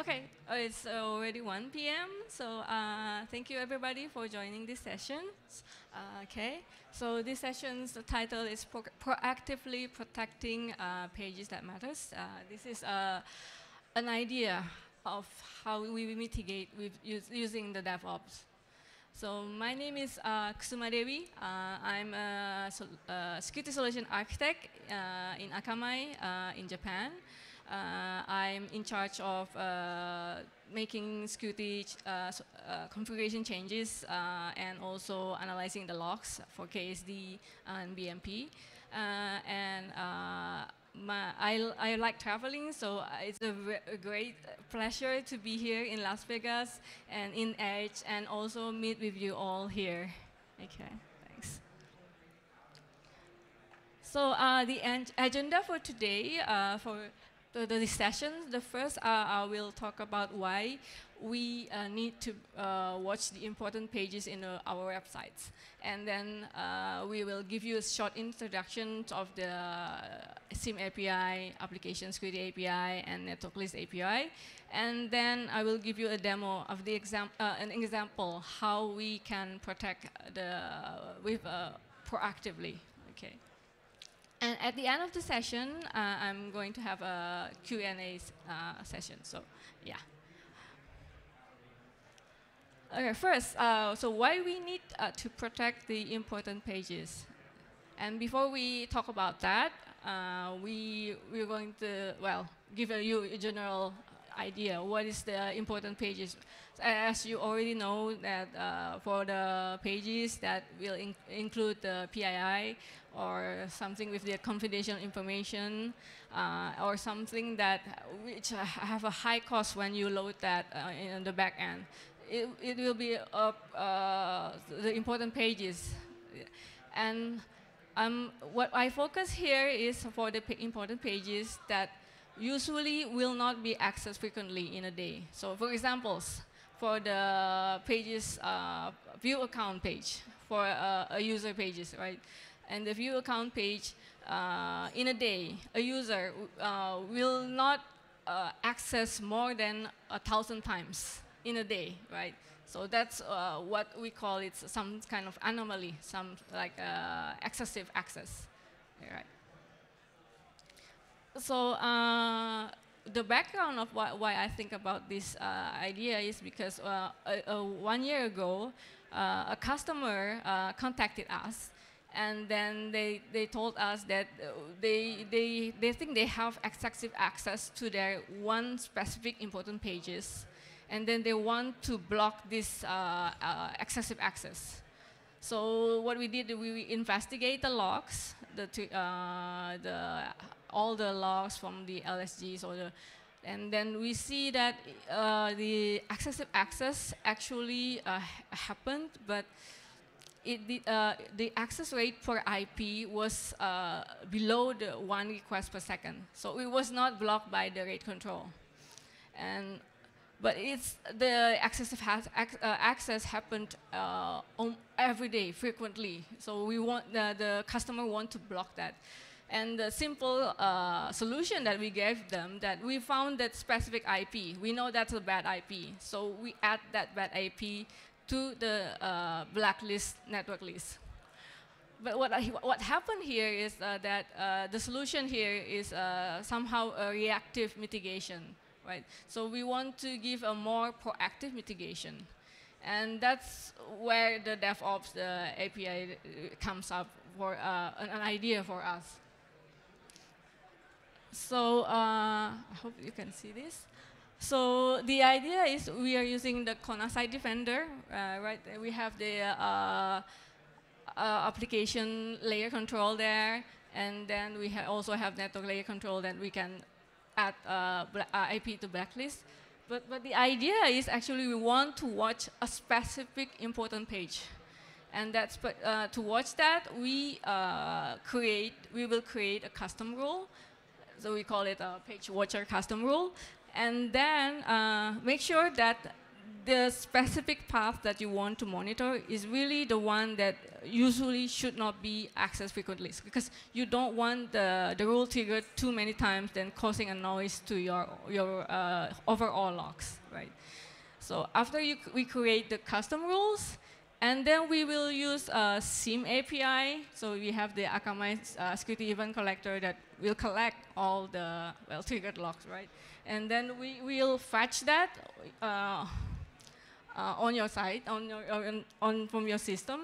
Okay, it's already 1 p.m. So thank you everybody for joining this session. Okay, so this session's title is Proactively Protecting Pages That Matters. This is an idea of how we mitigate with using the DevOps. So my name is Kusuma Dewi. I'm a security solution architect in Akamai in Japan. I'm in charge of making security configuration changes and also analyzing the logs for KSD and BMP. I like traveling, so it's a great pleasure to be here in Las Vegas and in Edge and also meet with you all here. Okay, thanks. So the agenda for today, for the sessions, the first I will talk about why we need to watch the important pages in our websites. And then we will give you a short introduction of the SIEM API, Application Security API, and Network List API. And then I will give you a demo of the an example how we can protect proactively. Okay. And at the end of the session, I'm going to have a Q&A session. So, yeah. Okay, first, so why we need to protect the important pages? And before we talk about that, we're going to, well, give you a general idea. What is the important pages? As you already know, that for the pages that will include the PII or something with the confidential information or something that which have a high cost when you load that in the back end, it will be the important pages. And what I focus here is for the important pages that usually will not be accessed frequently in a day. So for examples, for the pages, view account page, for a user pages, right? And the view account page, in a day, a user will not access more than 1,000 times in a day, right? So that's what we call it some kind of anomaly, some like excessive access, right? So the background of why I think about this idea is because 1 year ago, a customer contacted us, and then they told us that they think they have excessive access to their one specific important pages, and then they want to block this excessive access. So what we did, we investigate the logs, all the logs from the LSGs, and then we see that the excessive access actually happened, but the access rate per IP was below the 1 request per second. So it was not blocked by the rate control. But the excessive access happened every day, frequently. So we want the customer want to block that. And the simple solution that we gave them, that we found that specific IP. We know that's a bad IP. So we add that bad IP to the blacklist network list. But what happened here is that the solution here is somehow a reactive mitigation. Right? So we want to give a more proactive mitigation. And that's where the DevOps, the API comes up for an idea for us. So I hope you can see this. So the idea is we are using the Kona Site Defender, right? We have the application layer control there, and then we also have network layer control that we can add IP to blacklist. But the idea is actually we want to watch a specific important page. And that's to watch that, we will create a custom rule. So we call it a page watcher custom rule. And then make sure that the specific path that you want to monitor is really the one that usually should not be accessed frequently, because you don't want the rule triggered too many times, then causing a noise to your overall logs, right? So after we create the custom rules, and then we will use SIEM API. So we have the Akamai security event collector that will collect all the triggered logs, right? And then we will fetch that on your side, from your system,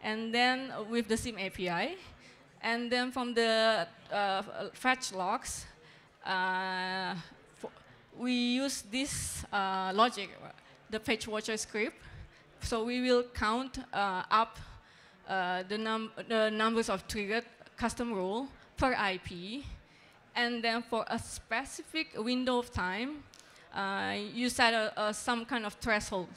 and then with the SIEM API, and then from the fetch logs, we use this logic, the page watcher script. So we will count up the numbers of triggered custom rule per IP, and then for a specific window of time, you set some kind of threshold.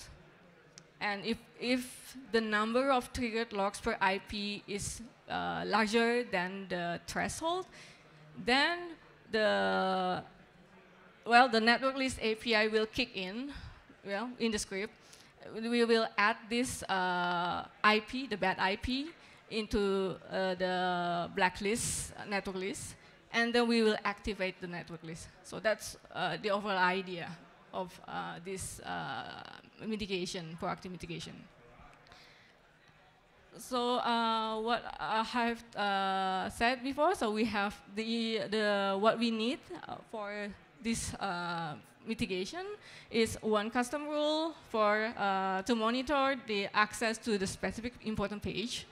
And if the number of triggered logs per IP is larger than the threshold, then the network list API will kick in, in the script. We will add this IP, the bad IP, into the blacklist network list, and then we will activate the network list. So that's the overall idea of this mitigation, proactive mitigation. So what I have said before, so we have what we need for this mitigation is one custom rule for to monitor the access to the specific important page,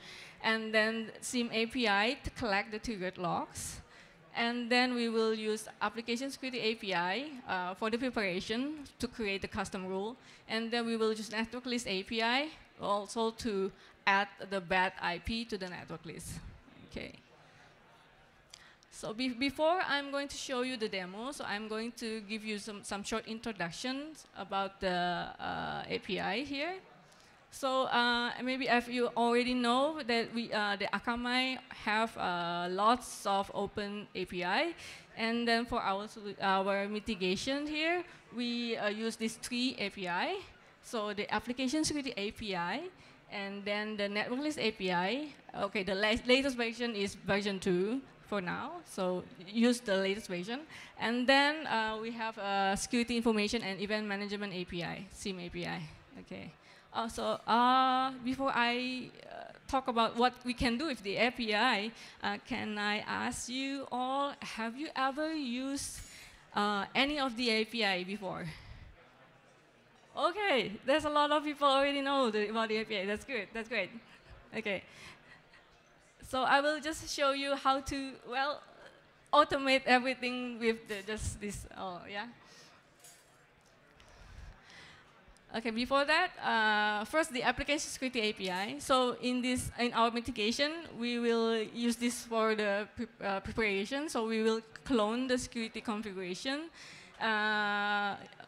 and then SIEM API to collect the triggered logs, and then we will use application security API for the preparation to create the custom rule, and then we will use network list API also to add the bad IP to the network list. Okay. So before I'm going to show you the demo, so I'm going to give you some short introductions about the API here. So maybe if you already know that the Akamai have lots of open API, and then for our mitigation here, we use these 3 API. So the application security API, and then the network list API. Okay, the latest version is version 2. For now, so use the latest version. And then we have security information and event management API, SIEM API. Okay. So before I talk about what we can do with the API, can I ask you all, have you ever used any of the API before? Okay, there's a lot of people already know about the API. That's good. That's great. Okay. So I will just show you how to, automate everything with just this, yeah. Okay, before that, first the application security API. So in our mitigation, we will use this for the preparation. So we will clone the security configuration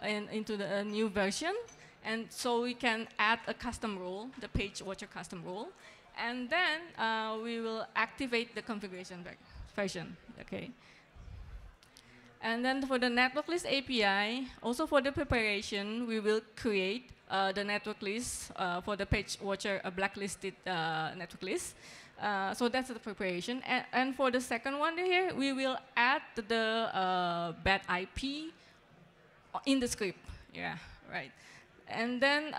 into the new version. And so we can add a custom rule, the page watcher custom rule. And then we will activate the configuration version, okay? And then for the network list API, also for the preparation, we will create the network list for the page watcher, a blacklisted network list. So that's the preparation. And for the second one here, we will add the bad IP in the script, yeah, right. And then,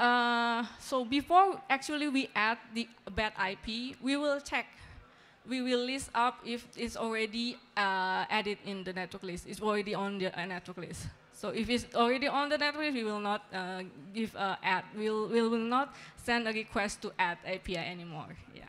so before actually we add the bad IP, we will check. We will list up if it's already added in the network list. It's already on the network list. So if it's already on the network list, we will not give add. We will not send a request to add API anymore. Yeah,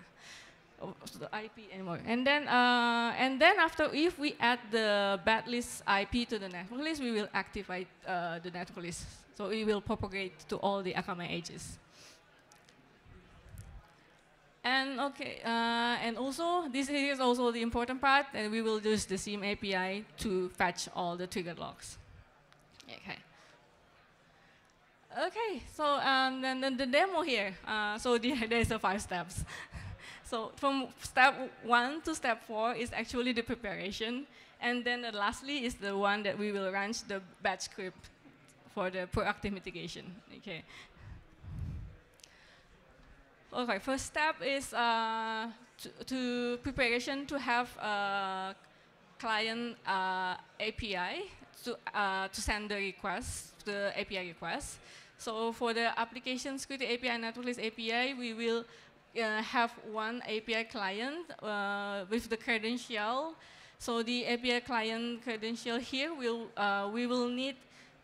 so the IP anymore. And then after, if we add the bad list IP to the network list, we will activate the network list. So it will propagate to all the Akamai edges. And okay, and also this is also the important part, and we will use the SIEM API to fetch all the triggered logs. Okay. Okay, so then the demo here. So there's 5 steps. So from step 1 to step 4 is actually the preparation, and then lastly is the one that we will run the batch script for the proactive mitigation. Okay. Okay, first step is to preparation to have a client API to send the request, the API request. So for the application security API, networkless API, we will have one API client with the credential. So the API client credential here we will need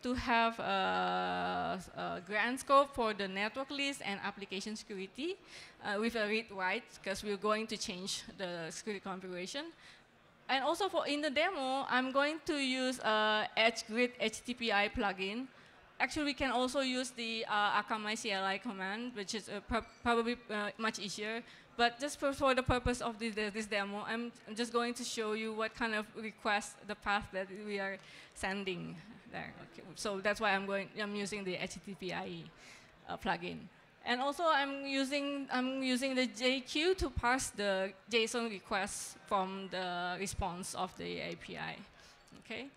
to have a grant scope for the network list and application security with a read-write, because we're going to change the security configuration. And also for in the demo, I'm going to use Edge Grid HTTPI plugin. Actually, we can also use the Akamai CLI command, which is probably much easier. But just for the purpose of this demo, I'm just going to show you what kind of request, the path that we are sending there. Okay. So that's why I'm using the HTTPI plugin. And also I'm using the JQ to parse the JSON request from the response of the API. Okay.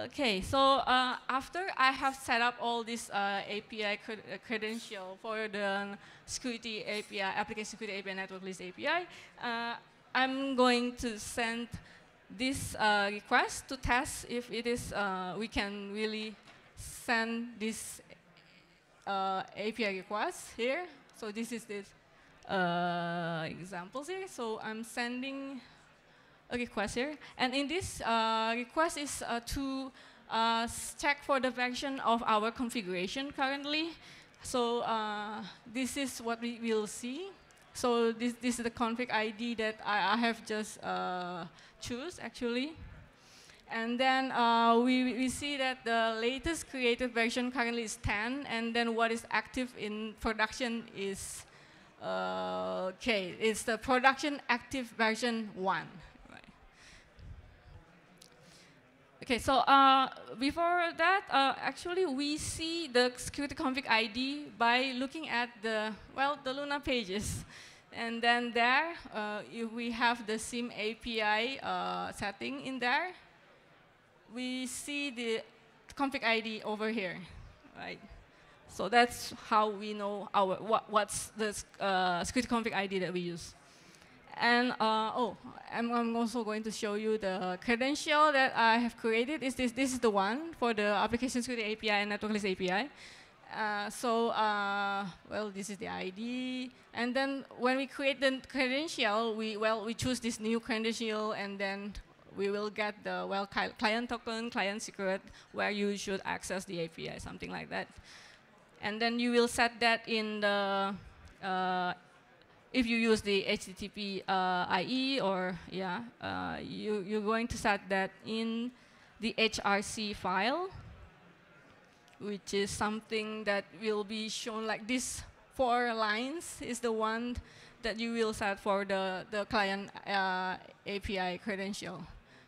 Okay, so after I have set up all this API credential for the security API, application security API, network list API, I'm going to send this request to test if it is we can really send this API request here. So this is this examples here. So I'm sending a request here, and in this request is to check for the version of our configuration currently. So this is what we will see. So this is the config ID that I have just choose actually. And then we see that the latest created version currently is 10, and then what is active in production is, okay, it's the production active version 1. Okay, so before that, actually we see the security config ID by looking at the Luna pages. And then there, if we have the SIEM API setting in there, we see the config ID over here, right? So that's how we know what's the security config ID that we use. And I'm also going to show you the credential that I have created. This is the one for the application security API and network list API. This is the ID. And then when we create the credential, we choose this new credential, and then we will get the client token, client secret, where you should access the API, something like that. And then you will set that in the if you use the HTTP IE, or you're going to set that in the HRC file, which is something that will be shown like this. 4 lines is the one that you will set for the client API credential.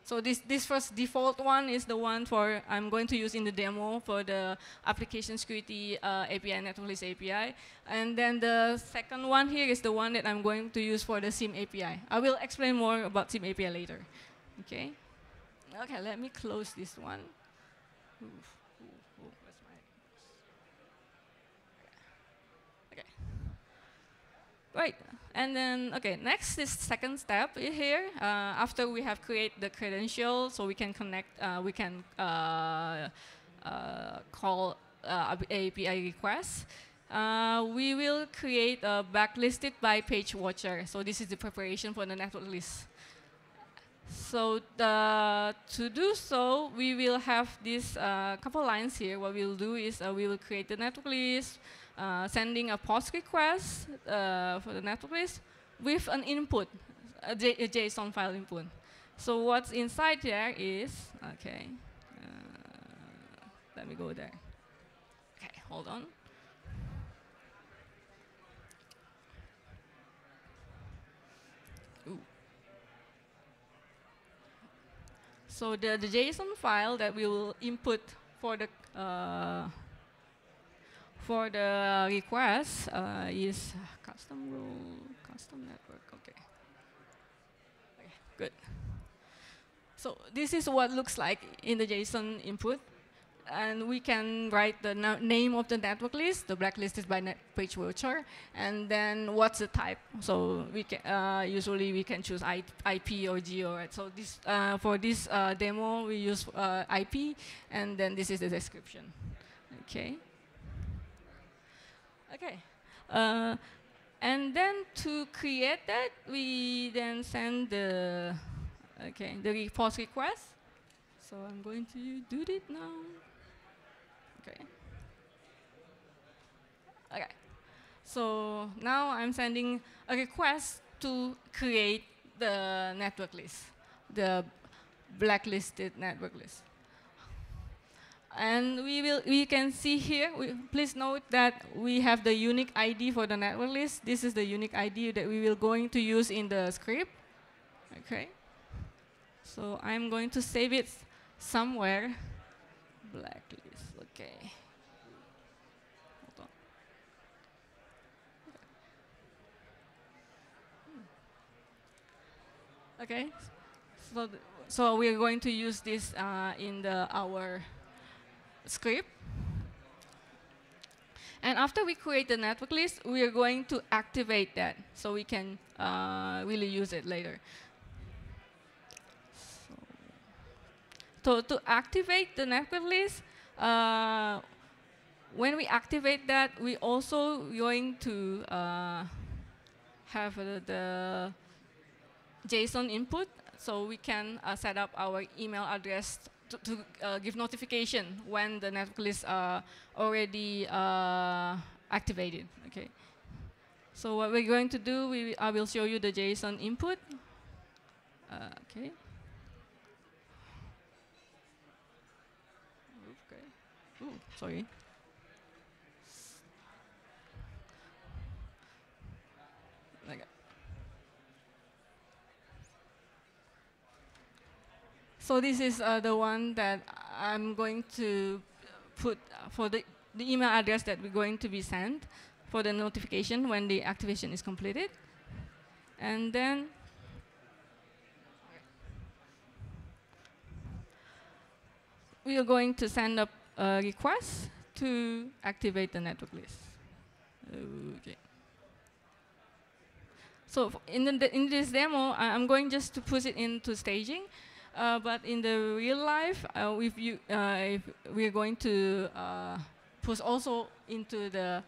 So this first default one is the one for I'm going to use in the demo for the application security API, network list API. And then the second one here is the one that I'm going to use for the SIEM API. I will explain more about SIEM API later. Okay. Okay, let me close this one. Okay. Right. And then, okay, next is second step here. After we have created the credential, so we can connect, we can call API requests. We will create a blacklisted by page watcher. So this is the preparation for the network list. So to do so, we will have this couple lines here. What we'll do is we will create the network list, sending a post request for the network list with an input, a JSON file input. So what's inside there is, okay, let me go there. Okay, hold on. Ooh. So the JSON file that we will input for the request is custom rule, custom network. Okay. Okay, good. So this is what looks like in the JSON input. and we can write the name of the network list, the blacklisted by net page voucher, and then what's the type. So we can usually we can choose IP or geo. Right? So this for this demo we use IP, and then this is the description. Okay. Okay. And then to create that, we then send the post request. So I'm going to do it now. Okay. Okay. So now I'm sending a request to create the network list, the blacklisted network list. And we can see here, please note that we have the unique ID for the network list. This is the unique ID that we will going to use in the script. Okay. So I'm going to save it somewhere. Blacklist, okay. Hold on. Okay. So we're going to use this in our script. And after we create the network list, we are going to activate that so we can really use it later. So to activate the network list, when we activate that, we also going to have the JSON input, so we can set up our email address to give notification when the network list are already activated. Okay. So what we're going to do, I will show you the JSON input. Okay. Okay. Ooh, sorry. Okay. So this is the one that I'm going to put for the email address that we're going to be sent for the notification when the activation is completed. And then we are going to send up a request to activate the network list. Okay. So in this demo, I'm going just to push it into staging. But in the real life, if we're going to push also into the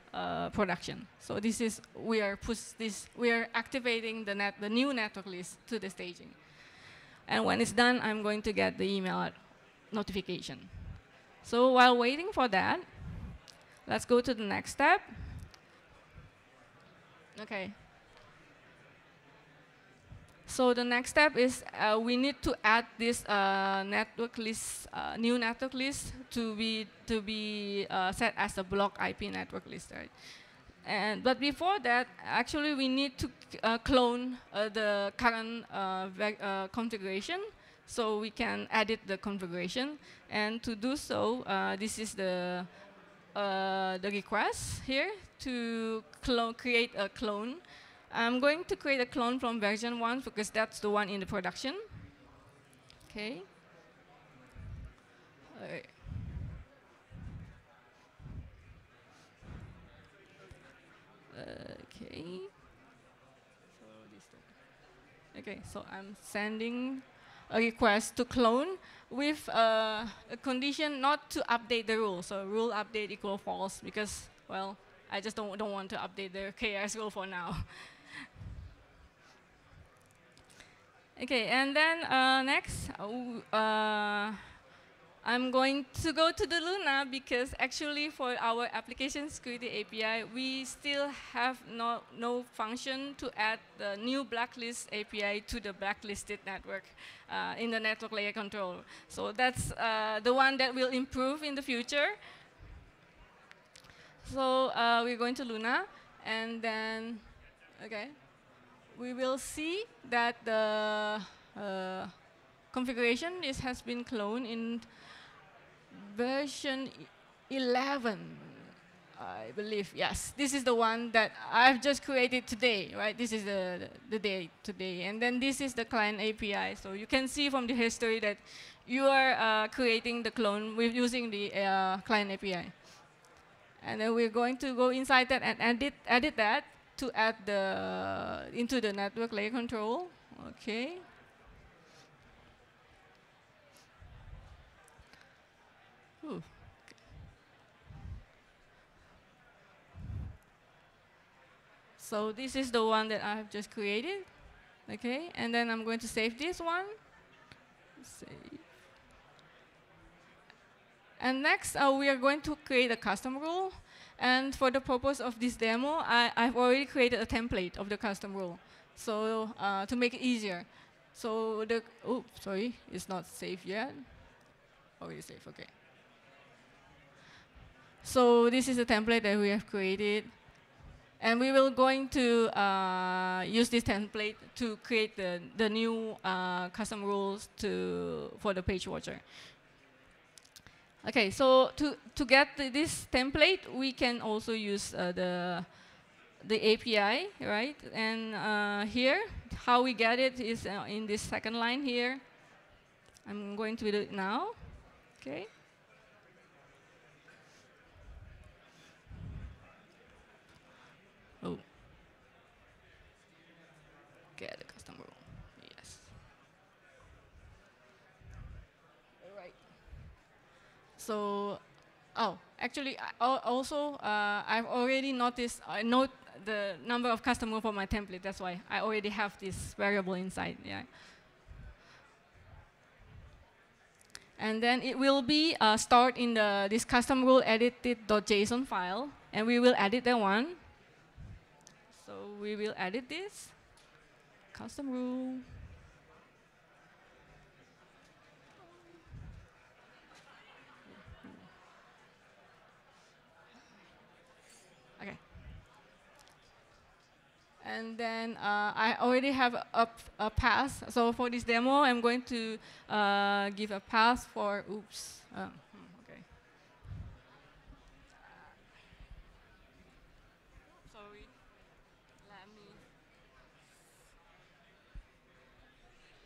production. So this is we are activating the new network list to the staging. And when it's done, I'm going to get the email notification. So while waiting for that, let's go to the next step. Okay. So the next step is we need to add this network list, new network list to be set as a block IP network list, right? But before that, actually we need to clone the current configuration, so we can edit the configuration. And to do so, this is the request here to create a clone. I'm going to create a clone from version 1 because that's the one in the production. Okay. Okay. Okay, so I'm sending a request to clone with a condition not to update the rule. So rule update equal false because, well, I just don't want to update the KRS rule for now. Okay, and then next, I'm going to go to the Luna because actually for our application security API, we still have no function to add the new blacklist API to the blacklisted network in the network layer control. So that's the one that will improve in the future. So we're going to Luna, and then, okay, we will see that the configuration has been cloned in version 11. I believe, yes. This is the one that I've just created today, right? This is the day today. And then this is the client API. So you can see from the history that you are creating the clone with using the client API. And then we're going to go inside that and edit that to add into the network layer control. Okay. Ooh. So this is the one that I have just created. Okay, and then I'm going to save this one. Save. And next, we are going to create a custom rule. And for the purpose of this demo, I've already created a template of the custom rule. So to make it easier. So sorry, it's not saved yet. Already saved, okay. So this is a template that we have created. And we will going to use this template to create the new custom rules for the page watcher. Okay, so to get this template, we can also use the API, right? And here, how we get it is in this second line here. I'm going to do it now. Okay. Oh. Get the custom rule. Yes. All right. So, actually, also, I've already noticed, I note the number of custom rule for my template. That's why I already have this variable inside. Yeah. And then it will be stored in this custom rule edited.json file, and we will edit that one. So we will edit this custom rule. Okay. And then I already have a path. So for this demo, I'm going to give a path for, oops. Okay. Sorry.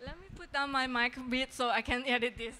Let me put down my mic a bit so I can edit this.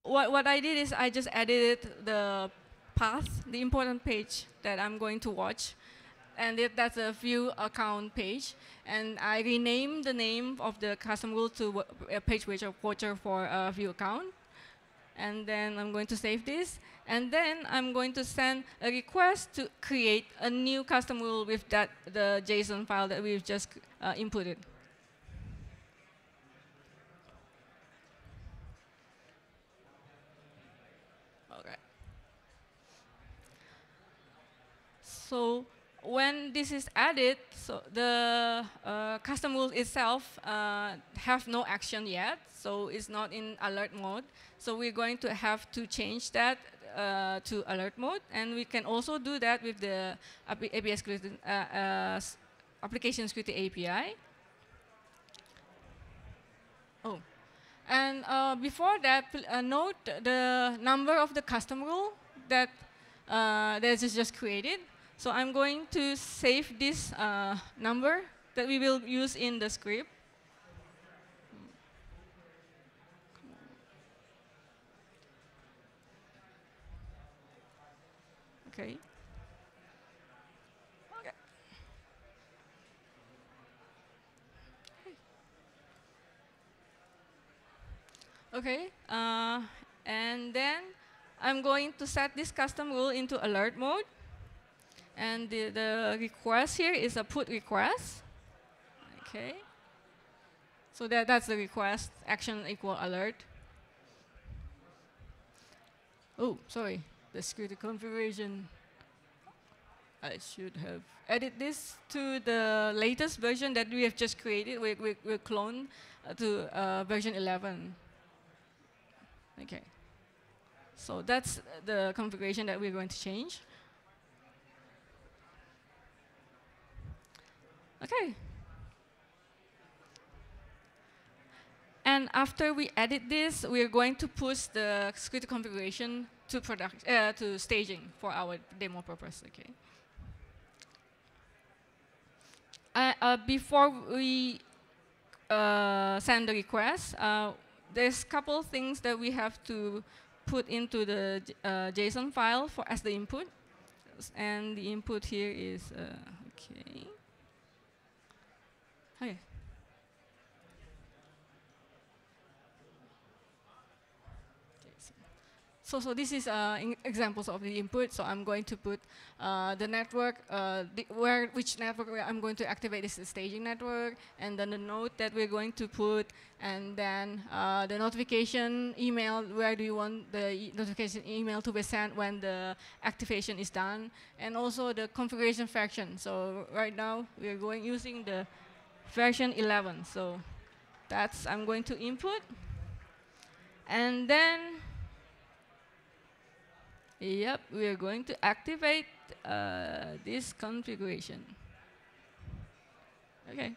What I did is I just edited the path, the important page that I'm going to watch. And that's a view account page. And I renamed the name of the custom rule to a page watcher for a view account. And then I'm going to save this. And then I'm going to send a request to create a new custom rule with the JSON file that we've just inputted. Okay. So when this is added, so the custom rule itself have no action yet, so it's not in alert mode. So we're going to have to change that to alert mode, and we can also do that with the application security API. Oh, and before that, note the number of the custom rule that that is just created. So I'm going to save this number that we will use in the script. Okay. Okay. And then I'm going to set this custom rule into alert mode. And the request here is a put request. Okay. So that's the request, action equal alert. Oh, sorry, the security configuration. I should have added this to the latest version that we have just created. We cloned to version 11. Okay. So that's the configuration that we're going to change. Okay. And after we edit this, we're going to push the security configuration to to staging for our demo purpose. Okay. Before we send the request, there's a couple things that we have to put into the JSON file as the input. And the input here is, okay. Okay. So this is examples of the input. So I'm going to put the network, which network I'm going to activate is the staging network, and then the node that we're going to put, and then the notification email, where do you want the notification email to be sent when the activation is done, and also the configuration version. So right now we're using the version 11. So that's I'm going to input, and then yep, we are going to activate this configuration. Okay.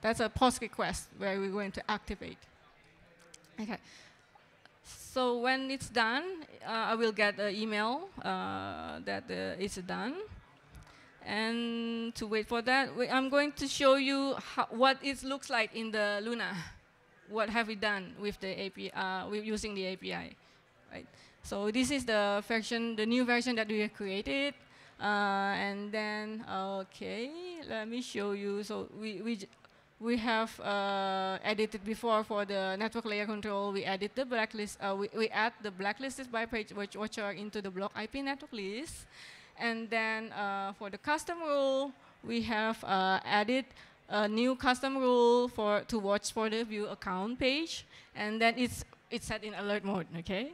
That's a post request where we're going to activate. Okay. So when it's done, I will get an email that it's done. And to wait for that, I'm going to show you what it looks like in the Luna. What have we done with the API, using the API, right? So this is the version, the new version that we have created, and then okay, let me show you. So we have edited before for the network layer control. We added the blacklist. We add the blacklisted by page watcher into the block IP network list, and then for the custom rule, we have added a new custom rule to watch for the view account page, and then it's set in alert mode, okay?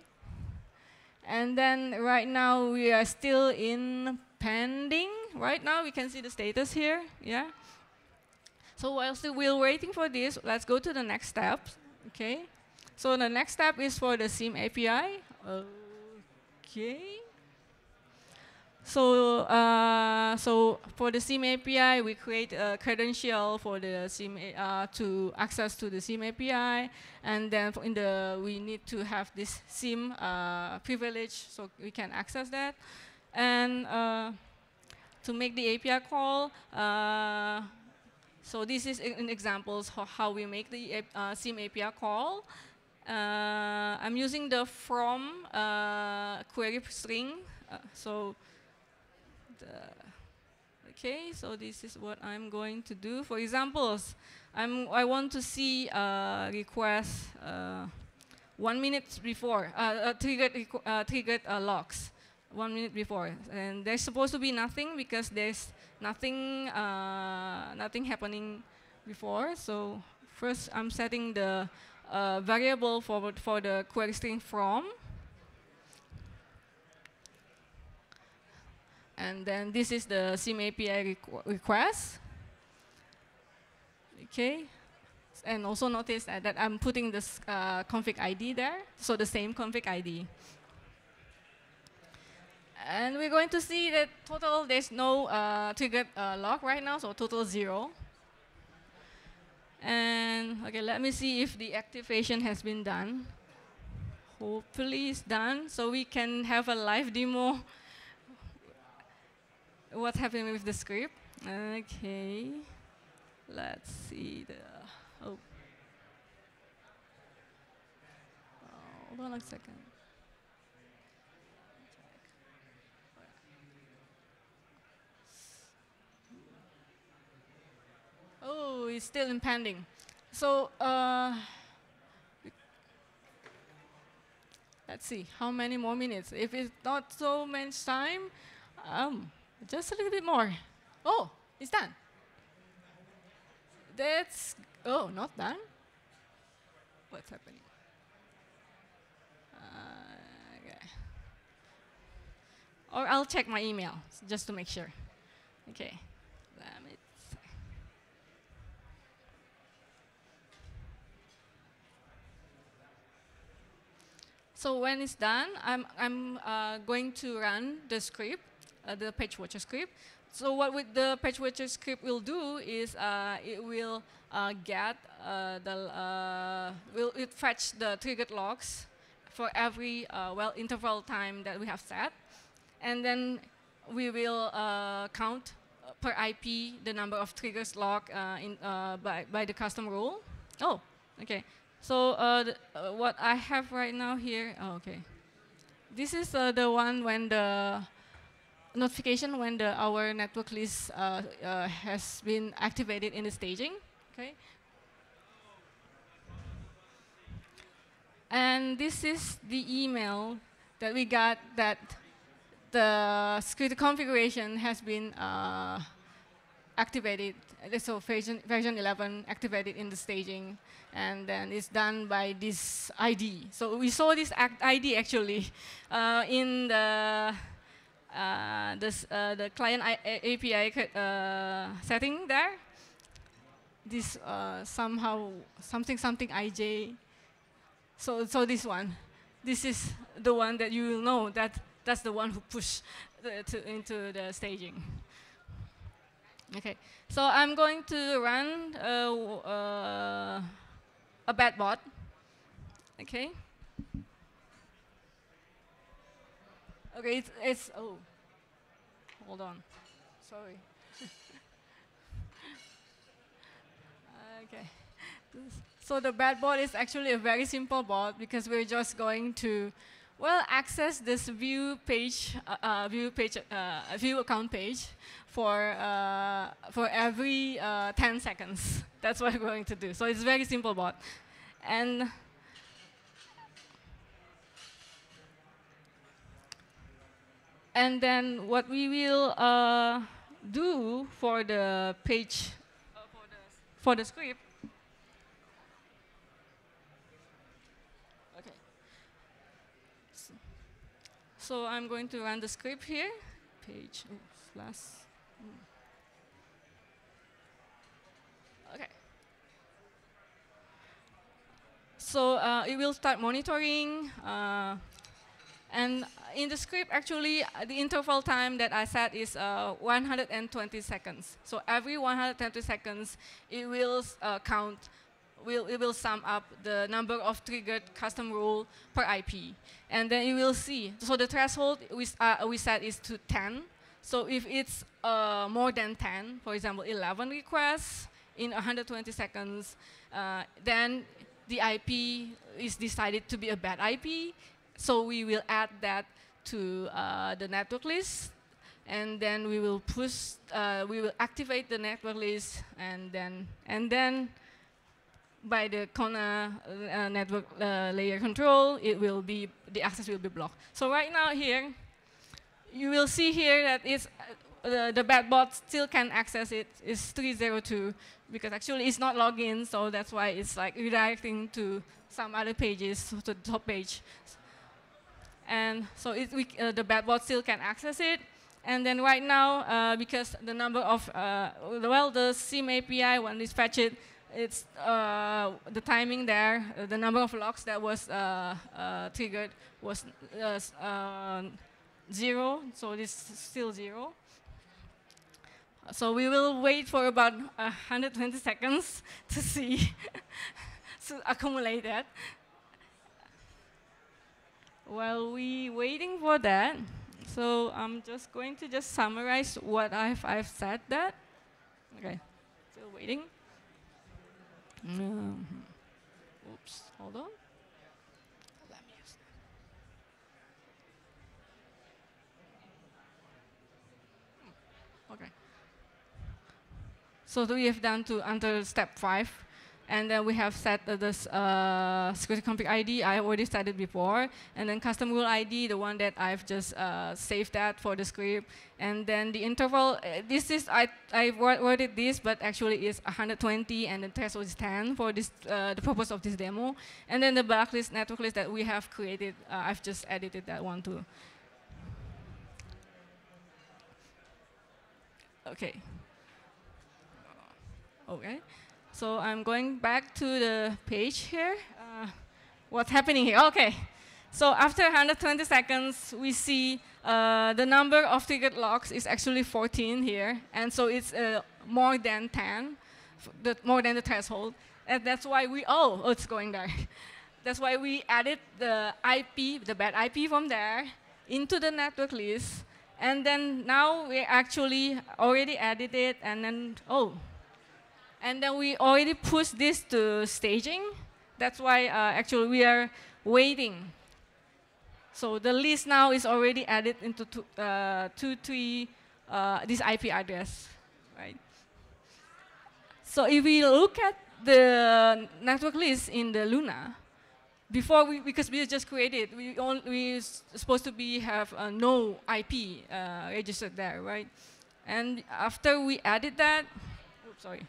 And then right now we are still in pending. Right now we can see the status here, yeah? So while still we're waiting for this, let's go to the next step, okay? So the next step is for the SIEM API, okay? So, so for the SIEM API, we create a credential for the SIEM to access to the SIEM API, and then we need to have this SIEM privilege so we can access that. And to make the API call, so this is an examples of how we make the SIEM API call. I'm using the from query string, okay, so this is what I'm going to do. For examples, I want to see request 1 minute before, triggered logs 1 minute before. And there's supposed to be nothing because there's nothing happening before. So first I'm setting the variable for the query string from. And then this is the SIEM API request. Okay. And also notice that I'm putting this config ID there, so the same config ID. And we're going to see that total, there's no triggered log right now, so total 0. And okay, let me see if the activation has been done. Hopefully it's done, so we can have a live demo what's happening with the script. Okay, let's see hold on a second. Oh, it's still impending. So let's see, how many more minutes? If it's not so much time, just a little bit more. Oh, it's done. That's, oh, not done? What's happening? Okay. Or I'll check my email, just to make sure. Okay. Let me see. So when it's done, I'm going to run the script, the page watcher script. So what the page watcher script will do is it will get will it fetch the triggered logs for every interval time that we have set, and then we will count per IP the number of triggers logged by the custom rule. Oh, okay. So what I have right now here, oh, okay. This is the one when the notification when our network list has been activated in the staging, okay? And this is the email that we got that the security configuration has been activated. So version 11 activated in the staging, and then it's done by this ID. So we saw this ID actually in the client API setting there. This somehow something IJ. So this one, this is the one that you will know that's the one who pushed into the staging. Okay, so I'm going to run a bad bot. Okay. Okay, it's oh, hold on, sorry. Okay, so the bad bot is actually a very simple bot because we're just going to, well, access this view account page for every 10 seconds. That's what we're going to do. So it's a very simple bot, and then what we will do for the page, for the script. Okay. So I'm going to run the script here. Page, last. Okay. So it will start monitoring. And in the script, actually, the interval time that I set is 120 seconds. So every 120 seconds, it will count, it will sum up the number of triggered custom rule per IP. And then you will see. So the threshold we set is to 10. So if it's more than 10, for example, 11 requests in 120 seconds, then the IP is decided to be a bad IP. So we will add that to the network list, and then we will push, we will activate the network list, and then by the Kona network layer control, the access will be blocked. So right now here, you will see here that it's the bad bot still can access it. It's 302 because actually it's not logged in, so that's why it's like redirecting to some other pages, to the top page. And so the bad bot still can access it. And then right now, because the number of, the SIEM API, when it's fetched, it's the timing there, the number of logs that was triggered was 0, so it's still 0. So we will wait for about 120 seconds to see, to accumulate that. While we waiting for that, so I'm just going to summarize what I've said that. Okay, still waiting. Oops, hold on. Let me use that. Okay. So we have done to under step 5. And then we have set this security config ID. I already set it before. And then custom rule ID, the one that I've just saved that for the script. And then the interval, this is, I worded this, but actually it's 120, and the threshold is 10 for this, the purpose of this demo. And then the blacklist, network list that we have created, I've just edited that one too. Okay. Okay. So I'm going back to the page here. What's happening here? Okay. So after 120 seconds, we see the number of triggered logs is actually 14 here. And so it's more than 10, more than the threshold. And that's why we, it's going there. That's why we added the IP, the bad IP from there, into the network list. And then now we actually already added it, and then, and then we already pushed this to staging. That's why actually we are waiting. So the list now is already added into this IP address, right? So if we look at the network list in the Luna, before because we just created, we supposed to have no IP registered there, right? And after we added that, oops, sorry.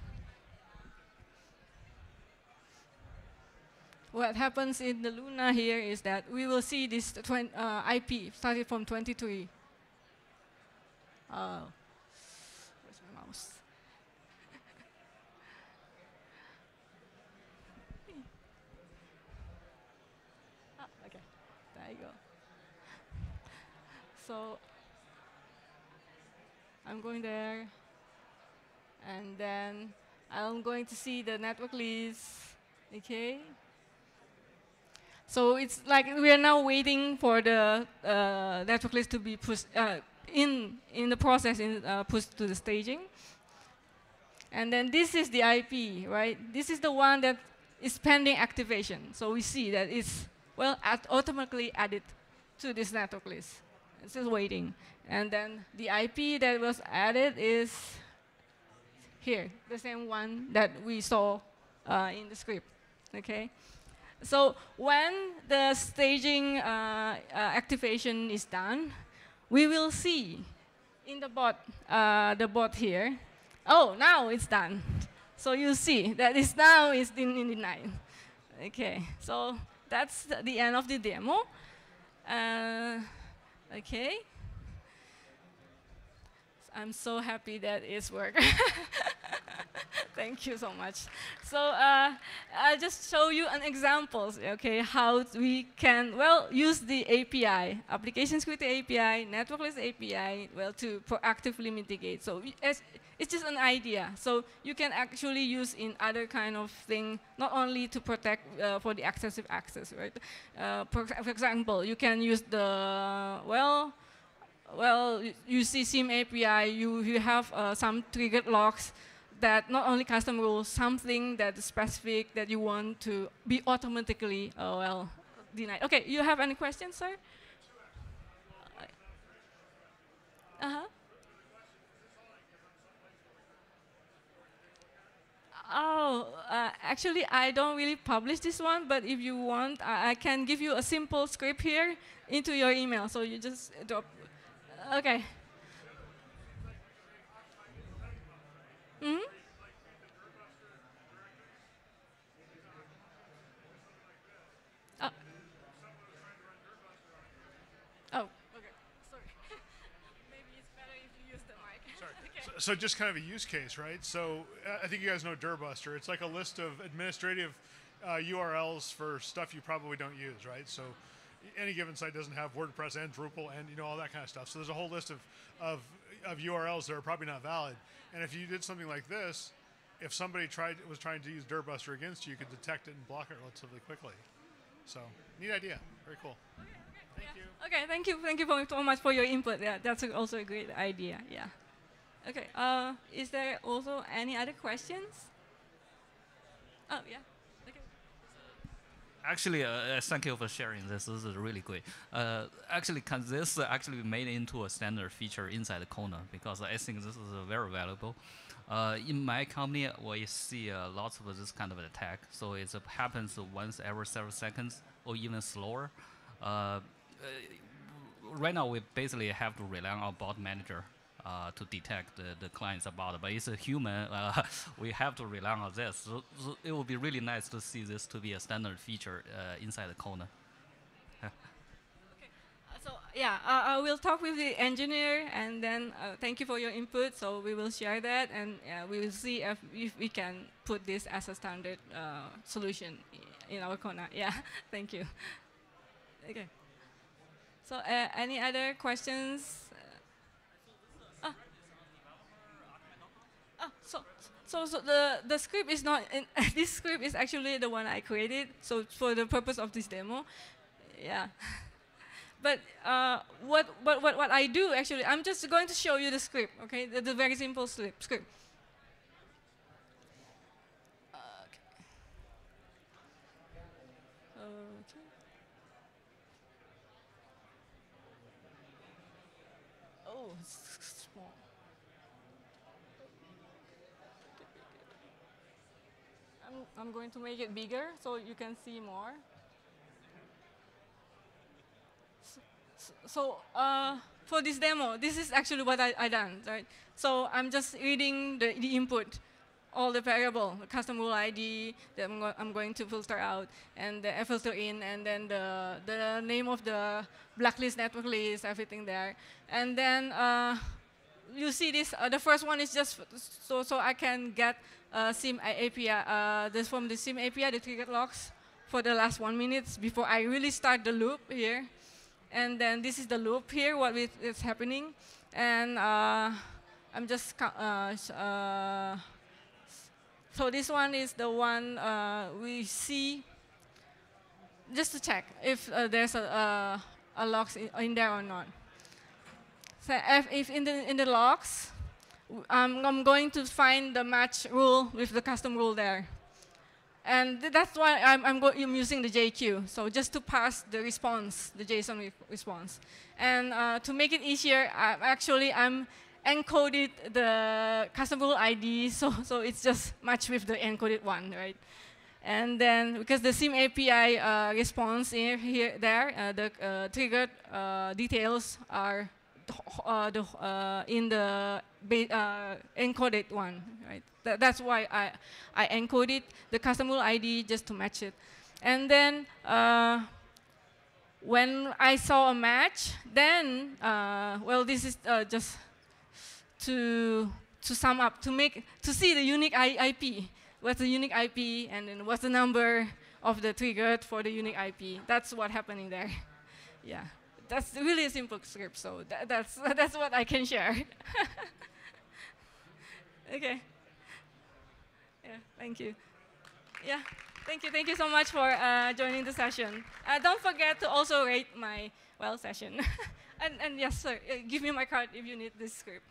What happens in the Luna here is that we will see this IP started from 23. Where's my mouse? Okay, there you go. So I'm going there, and then I'm going to see the network list. Okay. So it's like we are now waiting for the network list to be pushed in the process, pushed to the staging. And then this is the IP, right? This is the one that is pending activation. So we see that it's automatically added to this network list. It's just waiting. And then the IP that was added is here, the same one that we saw in the script. Okay. So when the staging activation is done, we will see in the bot here. Oh, now it's done. So you see that now is in denied. Okay, so that's the end of the demo. Okay. I'm so happy that it's worked. Thank you so much. So I'll just show you an examples, okay, how we can, use the API, application security API, network list API, to proactively mitigate. So it's just an idea. So you can actually use in other kind of thing, not only to protect for the excessive access, right? For example, you can use the, you see SIEM API, you have some triggered logs that not only custom rules, something that is specific that you want to be automatically, denied. Okay, you have any questions, sir? Actually, I don't really publish this one, but if you want, I can give you a simple script here into your email. So you just drop. Okay. Mm-hmm. Okay. Sorry. Maybe it's better if you use the mic. Sorry. Okay. So just kind of a use case, right? So I think you guys know Dirbuster. It's like a list of administrative URLs for stuff you probably don't use, right? So any given site doesn't have WordPress and Drupal and all that kind of stuff. So there's a whole list of URLs that are probably not valid. And if you did something like this, if somebody was trying to use Dirbuster against you, you could detect it and block it relatively quickly. So neat idea. Very cool. Thank you. Okay, thank you. Thank you so much for your input. Yeah, that's also a great idea. Yeah. Okay. Is there also any other questions? Oh, yeah. Okay. Actually, thank you for sharing this. This is really great. Actually, can this actually be made into a standard feature inside the Kona? Because I think this is very valuable. In my company, we see lots of this kind of attack. So it happens once every several seconds or even slower. Right now, we basically have to rely on our bot manager to detect the client's about. But it's a human. We have to rely on this. So it would be really nice to see this to be a standard feature inside the Kona. So yeah, I will talk with the engineer, and then thank you for your input. So we will share that, and we will see if we can put this as a standard solution in our Kona. Yeah, thank you. Okay. So any other questions? So the script is not in this script is actually the one I created. So for the purpose of this demo, yeah. But what I do actually, I'm just going to show you the script, okay? The very simple script. Okay. Oh, it's small. I'm going to make it bigger so you can see more. So for this demo, this is actually what I done, right? So I'm just reading the input, all the variable, the custom rule ID that I'm going to filter out, and the filter in, and then the name of the blacklist, network list, everything there. And then you see this, the first one is just so I can get SIEM API, this from the SIEM API, the triggered logs for the last 1 minute before I really start the loop here. And then this is the loop here, what is happening. And I'm just, so this one is the one we see, just to check if there's a logs in there or not. So if in the logs, I'm going to find the match rule with the custom rule there. And that's why I'm using the JQ, so just to pass the response, the JSON response. And to make it easier, I'm encoded the custom rule ID, so it's just matched with the encoded one, right? And then, because the SIEM API response there, the triggered details are in the encoded one, right? That's why I encoded the custom rule ID just to match it. And then when I saw a match, then well, this is just to sum up, to see the unique IP. What's the unique IP, and then what's the number of the triggered for the unique IP? That's what's happening there. Yeah. That's really a simple script, so that's what I can share. Okay. Yeah, thank you. Yeah, thank you so much for joining the session. Don't forget to also rate my session. and yes, sir, give me my card if you need this script.